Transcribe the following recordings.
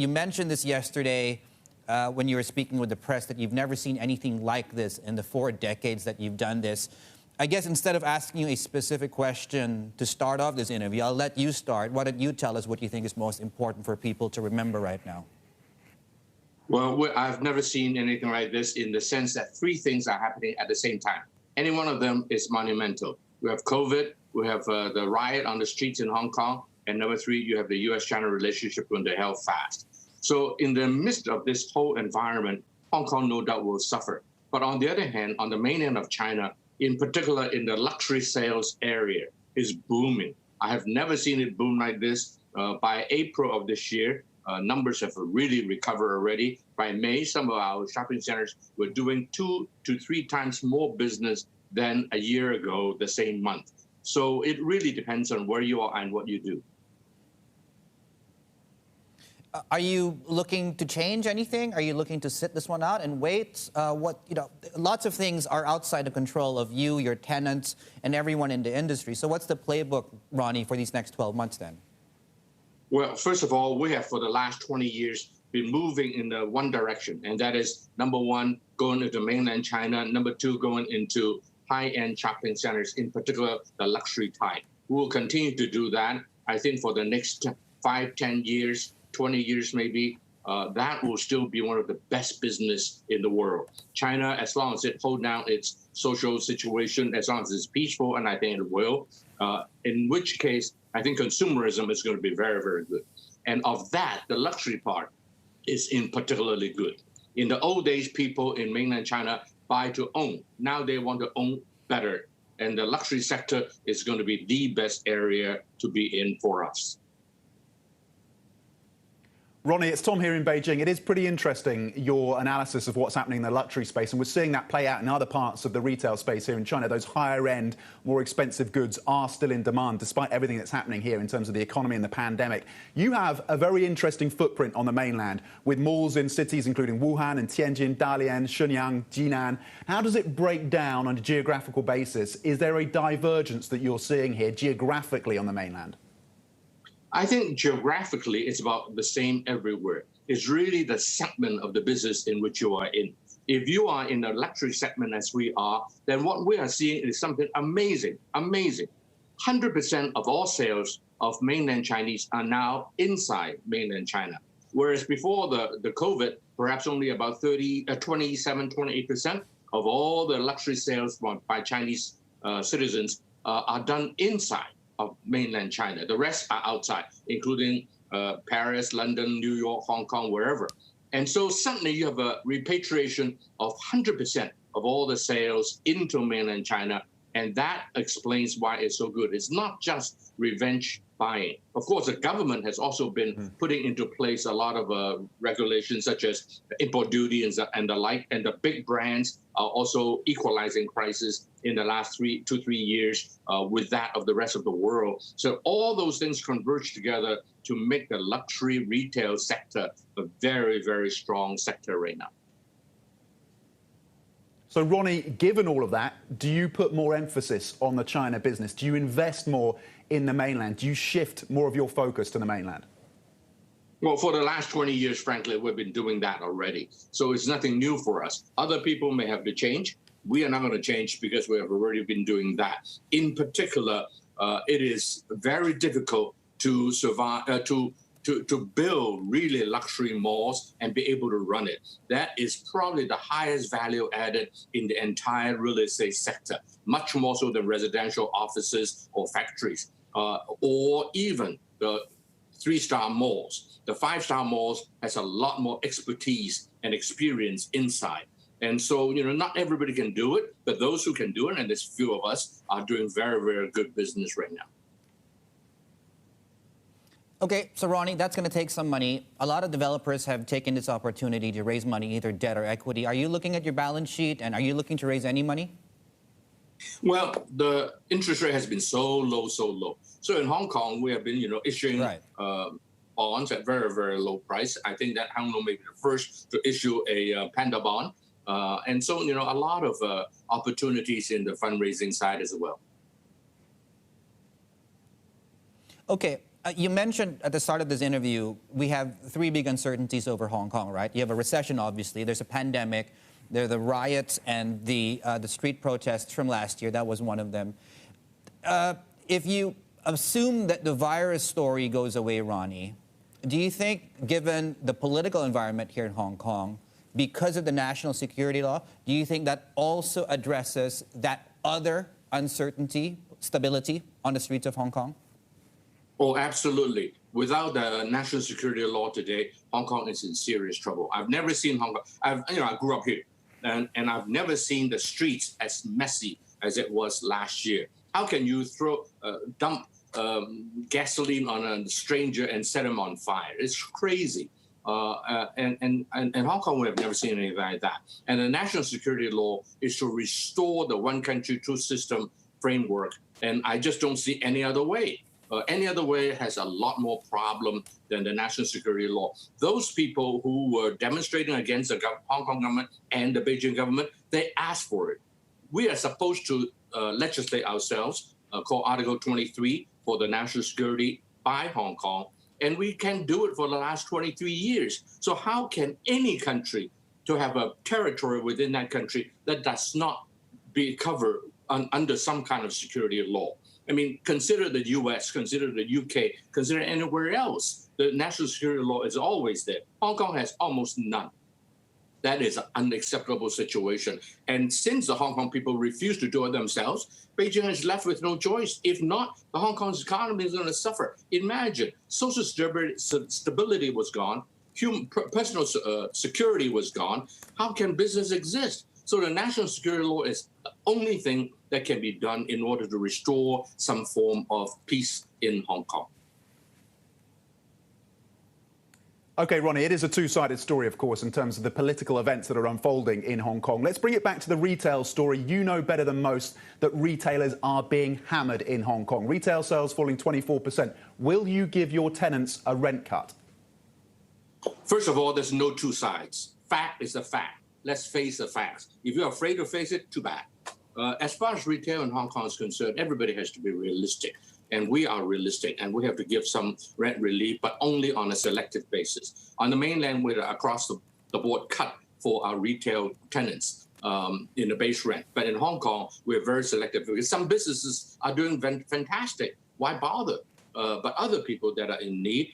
you mentioned this yesterday when you were speaking with the press that you've never seen anything like this in the 4 decades that you've done this. I guess instead of asking you a specific question to start off this interview, I'll let you start. Why don't you tell us what you think is most important for people to remember right now? Well, I've never seen anything like this in the sense that 3 things are happening at the same time. Any one of them is monumental. We have COVID, we have the riot on the streets in Hong Kong, and number 3, you have the U.S.-China relationship going to hell fast. So in the midst of this whole environment, Hong Kong no doubt will suffer. But on the other hand, on the mainland of China, in particular in the luxury sales area, is booming. I have never seen it boom like this. By April of this year, numbers have really recovered already. By May, some of our shopping centers were doing 2 to 3 times more business than a year ago, the same month. So it really depends on where you are and what you do. Are you looking to change anything? Are you looking to sit this one out and wait? Lots of things are outside the control of you, your tenants, and everyone in the industry. So what's the playbook, Ronnie, for these next 12 months then? Well, first of all, we have for the last 20 years been moving in the one direction, and that is number 1, going into mainland China, number 2, going into high-end shopping centers, in particular the luxury type. We will continue to do that. I think for the next 5, 10 years, 20 years maybe, that will still be one of the best business in the world. China, as long as it holds down its social situation, as long as it's peaceful, and I think it will, in which case, I think consumerism is going to be very, very good. And of that, the luxury part is in particularly good. In the old days, people in mainland China buy to own. Now they want to own better. And the luxury sector is going to be the best area to be in for us. Ronnie, it's Tom here in Beijing. It is pretty interesting, your analysis of what's happening in the luxury space, and we're seeing that play out in other parts of the retail space here in China. Those higher-end, more expensive goods are still in demand, despite everything that's happening here in terms of the economy and the pandemic. You have a very interesting footprint on the mainland, with malls in cities including Wuhan and Tianjin, Dalian, Shenyang, Jinan. How does it break down on a geographical basis? Is there a divergence that you're seeing here geographically on the mainland? I think geographically, it's about the same everywhere. It's really the segment of the business in which you are in. If you are in the luxury segment as we are, then what we are seeing is something amazing, amazing. 100% of all sales of mainland Chinese are now inside mainland China. Whereas before the COVID, perhaps only about 27, 28% of all the luxury sales by Chinese citizens are done inside of mainland China. The rest are outside, including Paris, London, New York, Hong Kong, wherever. And so suddenly you have a repatriation of 100% of all the sales into mainland China, and that explains why it's so good. It's not just revenge buying. Of course, the government has also been putting into place a lot of regulations, such as import duty and the like, and the big brands are also equalizing prices in the last 2 to 3 years with that of the rest of the world. So all those things converge together to make the luxury retail sector a very, very strong sector right now. So, Ronnie, given all of that, do you put more emphasis on the China business? Do you invest more in the mainland? Do you shift more of your focus to the mainland? Well, for the last 20 years, frankly, we've been doing that already. So it's nothing new for us. Other people may have to change. We are not going to change because we have already been doing that. In particular, it is very difficult to survive, to build really luxury malls and be able to run it. That is probably the highest value added in the entire real estate sector, much more so than residential offices or factories, or even the 3-star malls. The 5-star malls has a lot more expertise and experience inside. And so, not everybody can do it, but those who can do it, and there's few of us, are doing very, very good business right now. Okay, so Ronnie, that's going to take some money. A lot of developers have taken this opportunity to raise money, either debt or equity. Are you looking at your balance sheet, and are you looking to raise any money? Well, the interest rate has been so low, so low. So in Hong Kong, we have been, issuing bonds at very, very low price. I think that Hang Lung may be the first to issue a panda bond. And so, a lot of opportunities in the fundraising side as well. Okay. You mentioned at the start of this interview, we have three big uncertainties over Hong Kong, right? You have a recession, obviously. There's a pandemic. There are the riots and the street protests from last year. That was one of them. If you assume that the virus story goes away, Ronnie, do you think, given the political environment here in Hong Kong, because of the national security law, do you think that also addresses that other uncertainty, stability on the streets of Hong Kong? Oh, absolutely. Without the national security law today, Hong Kong is in serious trouble. I've never seen Hong Kong. I grew up here, and I've never seen the streets as messy as it was last year. How can you dump gasoline on a stranger and set him on fire? It's crazy. And Hong Kong, we have never seen anything like that. And the national security law is to restore the one country, two system framework. And I just don't see any other way. Any other way has a lot more problem than the national security law. Those people who were demonstrating against the Hong Kong government and the Beijing government, they asked for it. We are supposed to legislate ourselves, called Article 23 for the national security by Hong Kong, and we can do it for the last 23 years. So how can any country to have a territory within that country that does not be covered under some kind of security law? I mean, consider the US, consider the UK, consider anywhere else. The national security law is always there. Hong Kong has almost none. That is an unacceptable situation. And since the Hong Kong people refuse to do it themselves, Beijing is left with no choice. If not, the Hong Kong's economy is going to suffer. Imagine, social stability was gone, personal security was gone. How can business exist? So the national security law is the only thing that can be done in order to restore some form of peace in Hong Kong. OK, Ronnie, it is a two-sided story, of course, in terms of the political events that are unfolding in Hong Kong. Let's bring it back to the retail story. You know better than most that retailers are being hammered in Hong Kong. Retail sales falling 24%. Will you give your tenants a rent cut? First of all, there's no two sides. Fact is a fact. Let's face the facts. If you're afraid to face it, too bad. As far as retail in Hong Kong is concerned, everybody has to be realistic. And we are realistic, and we have to give some rent relief, but only on a selective basis. On the mainland, we're across the board cut for our retail tenants in the base rent. But in Hong Kong, we're very selective because some businesses are doing fantastic. Why bother? But other people that are in need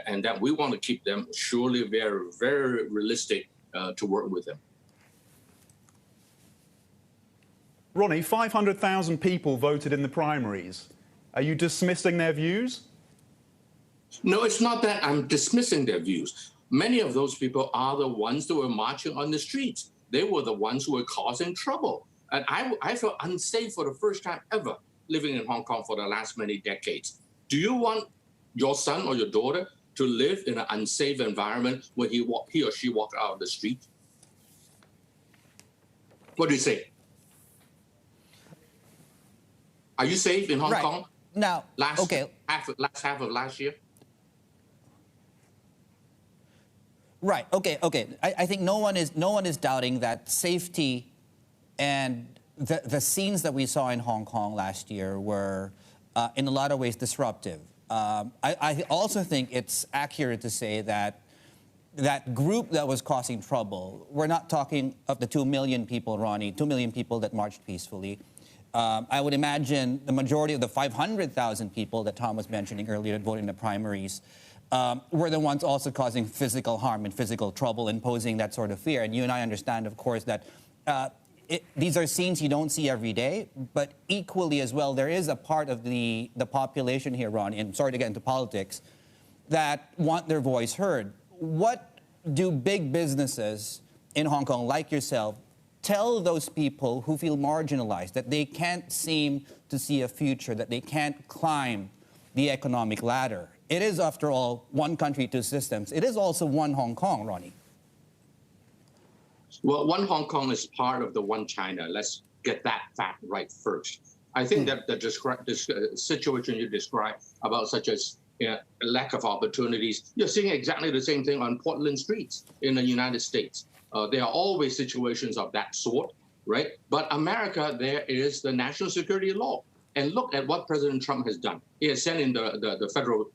and that we want to keep them, surely very, very realistic to work with them. Ronnie, 500,000 people voted in the primaries. Are you dismissing their views? No, it's not that I'm dismissing their views. Many of those people are the ones that were marching on the streets. They were the ones who were causing trouble. And I felt unsafe for the first time ever living in Hong Kong for the last many decades. Do you want your son or your daughter to live in an unsafe environment when he or she walks out of the street? What do you say? Are you safe in Hong Kong? Now, last half of last year? Right. Okay. I think no one is doubting that safety and the scenes that we saw in Hong Kong last year were, in a lot of ways, disruptive. I also think it's accurate to say that that group that was causing trouble, we're not talking of the 2 million people, Ronnie, 2 million people that marched peacefully. I would imagine the majority of the 500,000 people that Tom was mentioning earlier that voted in the primaries were the ones also causing physical harm and physical trouble and posing that sort of fear. And you and I understand, of course, that these are scenes you don't see every day, but equally as well, there is a part of the population here, Ronnie, and sorry to get into politics, that want their voice heard. What do big businesses in Hong Kong, like yourself, tell those people who feel marginalized, that they can't seem to see a future, that they can't climb the economic ladder? It is, after all, one country, two systems. It is also one Hong Kong, Ronnie. Well, one Hong Kong is part of the one China. Let's get that fact right first. I think that this situation you described about such as lack of opportunities, you're seeing exactly the same thing on Portland streets in the United States. There are always situations of that sort, right? But America, there is the national security law. And look at what President Trump has done. He has sent in the federal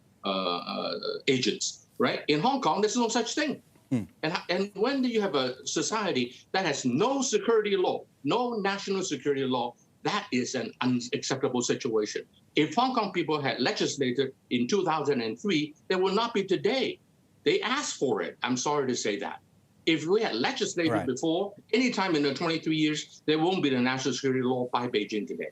agents, right? In Hong Kong, there's no such thing. And when you have a society that has no security law, no national security law, that is an unacceptable situation. If Hong Kong people had legislated in 2003, there would not be today. They asked for it. I'm sorry to say that. If we had legislated before, anytime in the 23 years, there won't be the national security law by Beijing today.